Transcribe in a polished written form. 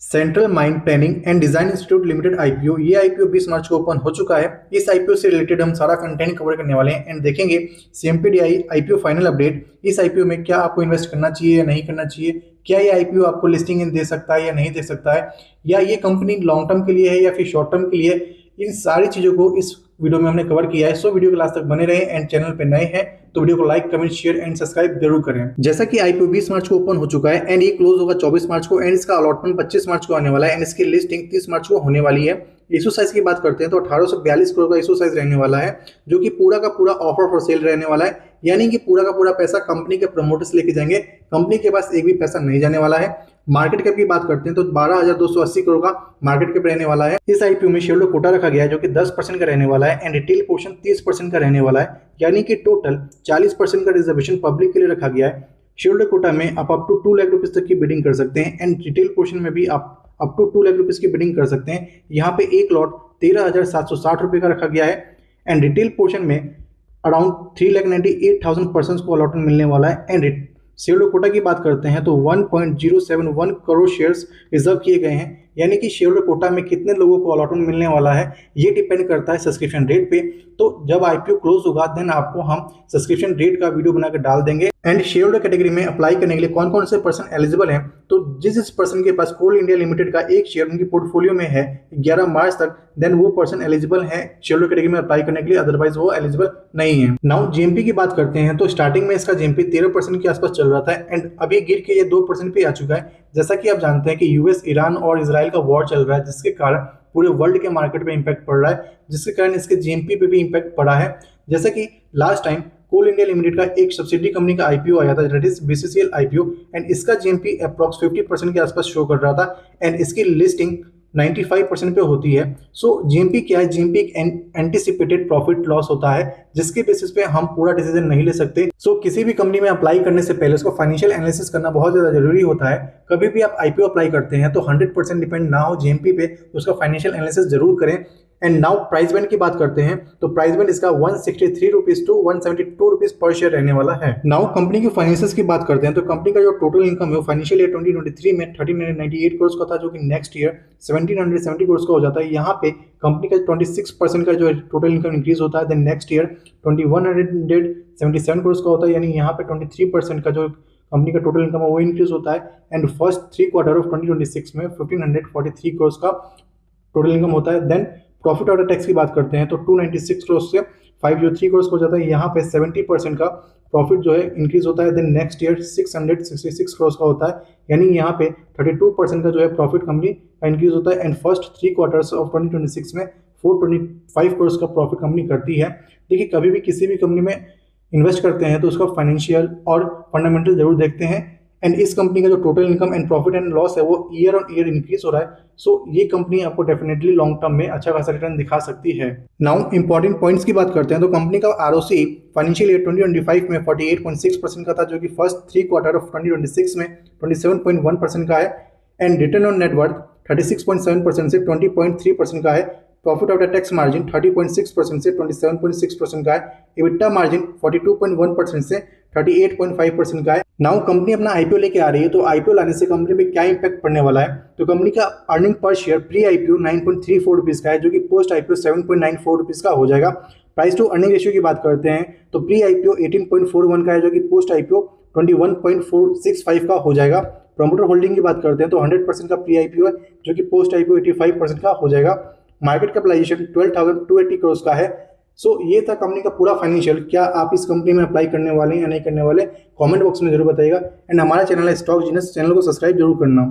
Central mind planning and design institute limited IPO, ये IPO 20 मार्च को open हो चुका है। इस आईपीओ से रिलेटेड हम सारा कंटेंट कवर करने वाले हैं एंड देखेंगे सीएमपीडीआई आईपीओ फाइनल अपडेट। इस आईपीओ में क्या आपको इन्वेस्ट करना चाहिए या नहीं करना चाहिए, क्या ये आईपीओ आपको लिस्टिंग दे सकता है या नहीं दे सकता है, या ये कंपनी लॉन्ग टर्म के लिए है या फिर शॉर्ट टर्म के लिए, इन सारी चीजों को इस वीडियो में हमने कवर किया है। सो वीडियो के लास्ट तक बने रहे एंड चैनल पे नए हैं तो वीडियो को like, comment, share and subscribe जरूर करें। जैसा कि आईपीओ 20 मार्च को ओपन हो चुका है एंड ये क्लोज होगा 24 मार्च को एंड इसका अलॉटमेंट 25 मार्च को आने वाला है एंड इसकी लिस्टिंग 30 मार्च को होने वाली है। इशू साइज की बात करते हैं तो 1842 करोड़ का इशू साइज रहने वाला है, जो कि पूरा का पूरा ऑफर फॉर सेल रहने वाला है, यानी कि पूरा का पूरा पैसा कंपनी के प्रमोटर्स लेके जाएंगे। कंपनी के पास एक भी पैसा नहीं जाने वाला है। मार्केट कैप की बात करते हैं तो 12,280 करोड़ का मार्केट कैप रहने वाला है। इस आईपीओ में शेयर कोटा रखा गया है जो कि 10% का रहने वाला है एंड रिटेल पोर्शन 30% का रहने वाला है, यानी कि टोटल 40% का रिजर्वेशन पब्लिक के लिए रखा गया है। शेयर कोटा में आप अप टू 2 लाख रुपीज तक की बिडिंग कर सकते हैं एंड रिटेल पोर्शन में भी आप अप टू 2 लाख रुपीज की बिडिंग कर सकते हैं। यहाँ पे एक लॉट 13,760 रुपए का रखा गया है एंड रिटेल पोर्शन में अराउंड 3,98,000 पर्सन को अलॉटमेंट मिलने वाला है। एंड शेयर कोटा की बात करते हैं तो 1.071 करोड़ शेयर्स रिजर्व किए गए हैं, यानी कि शेयर कोटा में कितने लोगों को अलॉटमेंट मिलने वाला है ये डिपेंड करता है सब्सक्रिप्शन रेट पे। तो जब आईपीओ क्लोज होगा देन आपको हम सब्सक्रिप्शन रेट का वीडियो बनाकर डाल देंगे। एंड शेयर कैटेगरी में अप्लाई करने के लिए कौन कौन से पर्सन एलिजिबल हैं, तो जिस पर्सन के पास कोल इंडिया लिमिटेड का एक शेयर उनकी पोर्टफोलियो में है 11 मार्च तक, देन वो पर्सन एलिजिबल है शेयर कैटेगरी में अप्लाई करने के लिए, अदरवाइज वो एलिजिबल नहीं है। नाउ जीएमपी की बात करते हैं तो स्टार्टिंग में इसका जीएमपी 13% के आसपास चल रहा था एंड अभी गिर के ये 2% पे आ चुका है। जैसा कि आप जानते हैं कि यूएस, ईरान और इजराइल का वॉर चल रहा है, जिसके कारण पूरे वर्ल्ड के मार्केट पे इंपैक्ट पड़ रहा है, जिसके कारण इसके जीएमपी पे भी इंपैक्ट पड़ा है। जैसा कि लास्ट टाइम कोल इंडिया लिमिटेड का एक सब्सिडी कंपनी का आईपीओ आया था, that is BCCL IPO, and इसका जीएमपी अप्रॉक्स 50% के आसपास शो कर रहा था एंड इसकी लिस्टिंग 95% पे होती है। सो जीएमपी क्या है? जीएमपी एक एंटिसिपेटेड प्रॉफिट लॉस होता है, जिसके बेसिस पे हम पूरा डिसीजन नहीं ले सकते। सो किसी भी कंपनी में अप्लाई करने से पहले उसको फाइनेंशियल एनालिसिस करना बहुत ज्यादा जरूरी होता है। कभी भी आप आईपीओ अप्लाई करते हैं तो 100% डिपेंड ना हो जीएमपी पे, उसका फाइनेंशियल एनालिसिस जरूर करें। एंड नाउ प्राइस बैंड की बात करते हैं तो प्राइस बैंड इसका 163 रुपीज टू 172 रुपीज पर शेयर रहने वाला है। नाउ कंपनी की फाइनेंशियल्स की बात करते हैं तो कंपनी का जो टोटल इनकम है फाइनेंशियल ईयर 2023 में 1398 करोड़ का था, जो कि नेक्स्ट ईयर 1770 करोड़ का हो जाता है। यहाँ पे कंपनी का 26% का जो है टोटल इनकम इंक्रीज होता है, देन नेक्स्ट ईयर 2177 करोड़ का होता है, यानी यहाँ पे 23% का जो कंपनी का टोटल इनकम है वो इंक्रीज होता है। एंड फर्स्ट 3 क्वार्टर ऑफ 2026 में 1543 करोड़ का टोटल इनकम होता है। देन प्रॉफिट आफ्टर टैक्स की बात करते हैं तो 296 करोड़ से 503 करोड़ हो जाता है, यहाँ पे 70% का प्रॉफिट जो है इंक्रीज होता है। देन नेक्स्ट ईयर 666 करोड़ का होता है, यानी यहाँ पे 32% का जो है प्रॉफिट कंपनी का इंक्रीज होता है। एंड फर्स्ट 3 क्वार्टर्स ऑफ 2026 में 425 करोड़ का प्रॉफिट कंपनी करती है। देखिए, कभी भी किसी भी कंपनी में इन्वेस्ट करते हैं तो उसका फाइनेंशियल और फंडामेंटल जरूर देखते हैं। एंड इस कंपनी का जो total income and profit and loss है वो ईयर ऑन ईयर इंक्रीज हो रहा है। सो ये कंपनी आपको डेफिनेटली लॉन्ग टर्म में अच्छा खासा रिटर्न दिखा सकती है। नाउ इंपॉर्टेंट पॉइंट्स की बात करते हैं तो कंपनी का आरओसी फाइनेंशियल ईयर 2025 में 48.6% का था, जो कि फर्स्ट 3 क्वार्टर ऑफ 2026 में 27.1% का है। एंड रिटर्न ऑन नेटवर्थ 36.7% से 20.3% का है। प्रॉफिट आफ्टर टैक्स मार्जिन 30.6% से 27.6% का है। इबिटा मार्जिन 42.1% से 38.5% का है। नाउ कंपनी अपना आईपीओ लेके आ रही है, तो आईपीओ लाने से कंपनी पे क्या इंपैक्ट पड़ने वाला है, तो कंपनी का earning per share pre IPO 9.34 rupees का है, जो कि पोस्ट आईपीओ 7.94 रुपीज का हो जाएगा। प्राइस टू अर्निंग रेशियो की बात करते हैं तो प्री आईपीओ 18.41 का है, जो कि पोस्ट आईपीओ 21.465 का हो जाएगा। प्रमोटर होल्डिंग की बात करते हैं तो 100% का प्री आईपीओ है, जो कि पोस्ट आईपीओ 85% का हो जाएगा। मार्केट कैपिटलाइजेशन 12,280 करोड़ का है। सो ये था कंपनी का पूरा फाइनेंशियल। क्या आप इस कंपनी में अप्लाई करने वाले हैं या नहीं करने वाले, कमेंट बॉक्स में जरूर बताइएगा। एंड हमारा चैनल है स्टॉक जीनियस, चैनल को सब्सक्राइब जरूर करना।